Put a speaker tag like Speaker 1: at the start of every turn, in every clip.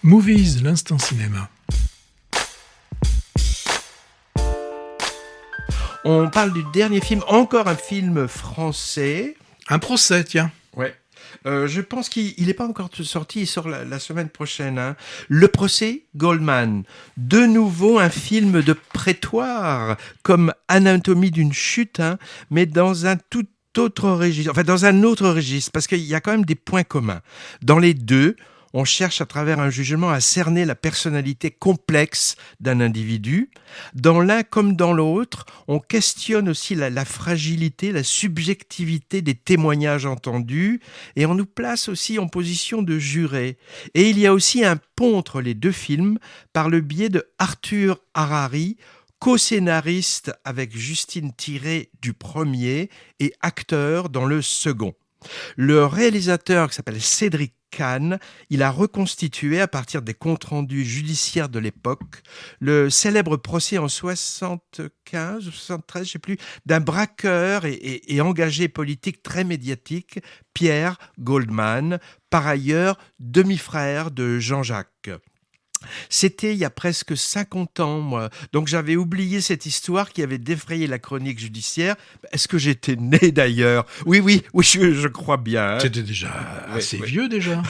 Speaker 1: Movies, l'instant cinéma.
Speaker 2: On parle du dernier film, encore un film français.
Speaker 1: Un procès, tiens.
Speaker 2: Ouais. Je pense qu'il n'est pas encore sorti, il sort la semaine prochaine. Hein. Le procès Goldman. De nouveau un film de prétoire, comme Anatomie d'une chute, hein, mais dans un tout autre registre, enfin dans un autre registre, parce qu'il y a quand même des points communs. Dans les deux, on cherche à travers un jugement à cerner la personnalité complexe d'un individu. Dans l'un comme dans l'autre, on questionne aussi la fragilité, la subjectivité des témoignages entendus et on nous place aussi en position de juré. Et il y a aussi un pont entre les deux films par le biais de Arthur Harari, co-scénariste avec Justine Tiré du premier et acteur dans le second. Le réalisateur qui s'appelle Cédric Kahn, il a reconstitué à partir des comptes rendus judiciaires de l'époque le célèbre procès en 75 ou 73, je ne sais plus, d'un braqueur et engagé politique très médiatique, Pierre Goldman, par ailleurs demi-frère de Jean-Jacques. C'était il y a presque 50 ans, moi. Donc j'avais oublié cette histoire qui avait défrayé la chronique judiciaire. Est-ce que j'étais né d'ailleurs ? Oui, je crois bien. Hein.
Speaker 1: C'était déjà assez vieux déjà.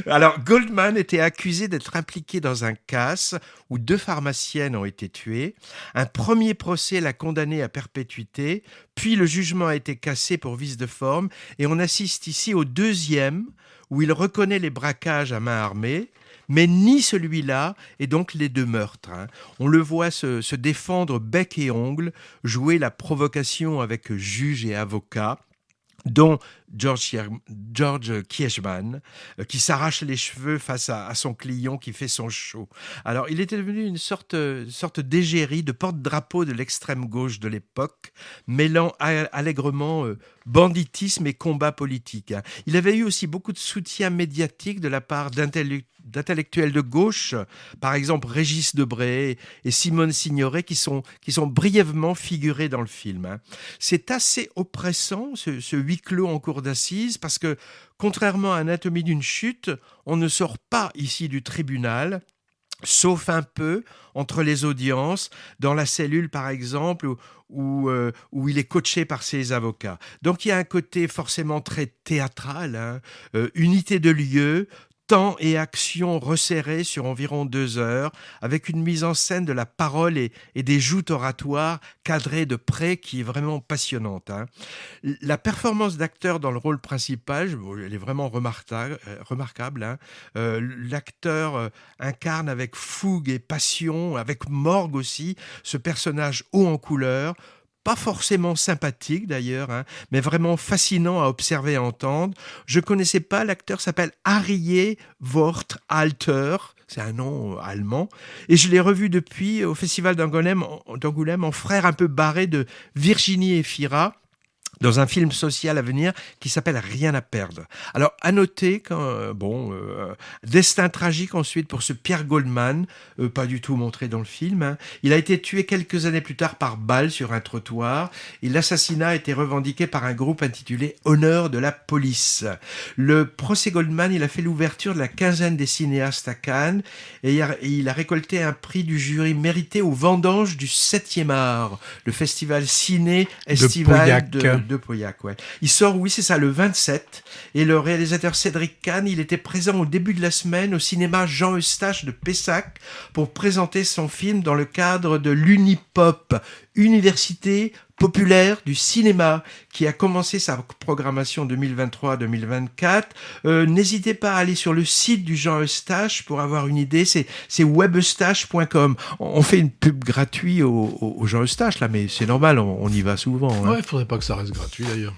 Speaker 2: Alors Goldman était accusé d'être impliqué dans un casse où 2 pharmaciennes ont été tuées. Un premier procès l'a condamné à perpétuité, puis le jugement a été cassé pour vice de forme et on assiste ici au deuxième où il reconnaît les braquages à main armée. Mais ni celui-là, et donc les 2 meurtres. Hein. On le voit se défendre bec et ongle, jouer la provocation avec juge et avocat, dont George Kirchman, qui s'arrache les cheveux face à son client qui fait son show. Alors, il était devenu une sorte d'égérie, de porte-drapeau de l'extrême gauche de l'époque, mêlant allègrement banditisme et combat politique. Hein. Il avait eu aussi beaucoup de soutien médiatique de la part d'intellectuels de gauche, par exemple Régis Debray et Simone Signoret, qui sont brièvement figurés dans le film. Hein. C'est assez oppressant, ce huis clos en cour d'assises, parce que, contrairement à Anatomie d'une chute, on ne sort pas ici du tribunal, sauf un peu entre les audiences, dans la cellule par exemple, où il est coaché par ses avocats. Donc il y a un côté forcément très théâtral, hein, unité de lieu, temps et action resserrés sur environ 2 heures, avec une mise en scène de la parole et des joutes oratoires cadrées de près qui est vraiment passionnante. Hein. La performance d'acteur dans le rôle principal, elle est vraiment remarquable. Hein. L'acteur incarne avec fougue et passion, avec morgue aussi, ce personnage haut en couleur, pas forcément sympathique d'ailleurs, hein, mais vraiment fascinant à observer et à entendre. Je ne connaissais pas, l'acteur s'appelle Harriet Worth-Alter, c'est un nom allemand, et je l'ai revu depuis au Festival d'Angoulême en frère un peu barré de Virginie Efira, dans un film social à venir qui s'appelle Rien à perdre. Alors, à noter destin tragique ensuite pour ce Pierre Goldman, pas du tout montré dans le film. Hein. Il a été tué quelques années plus tard par balle sur un trottoir et l'assassinat a été revendiqué par un groupe intitulé Honneur de la police. Le procès Goldman, il a fait l'ouverture de la quinzaine des cinéastes à Cannes et il a récolté un prix du jury mérité aux vendanges du 7e art, le festival ciné estival de Pauillac, ouais. Il sort, oui, c'est ça, le 27. Et le réalisateur Cédric Kahn, il était présent au début de la semaine au cinéma Jean Eustache de Pessac pour présenter son film dans le cadre de l'Unipop, Université populaire du cinéma, qui a commencé sa programmation 2023-2024. N'hésitez pas à aller sur le site du Jean Eustache pour avoir une idée, c'est webeustache.com. On fait une pub gratuite au Jean Eustache, là, mais c'est normal, on y va souvent. Hein.
Speaker 1: Ouais, il faudrait pas que ça reste gratuit d'ailleurs.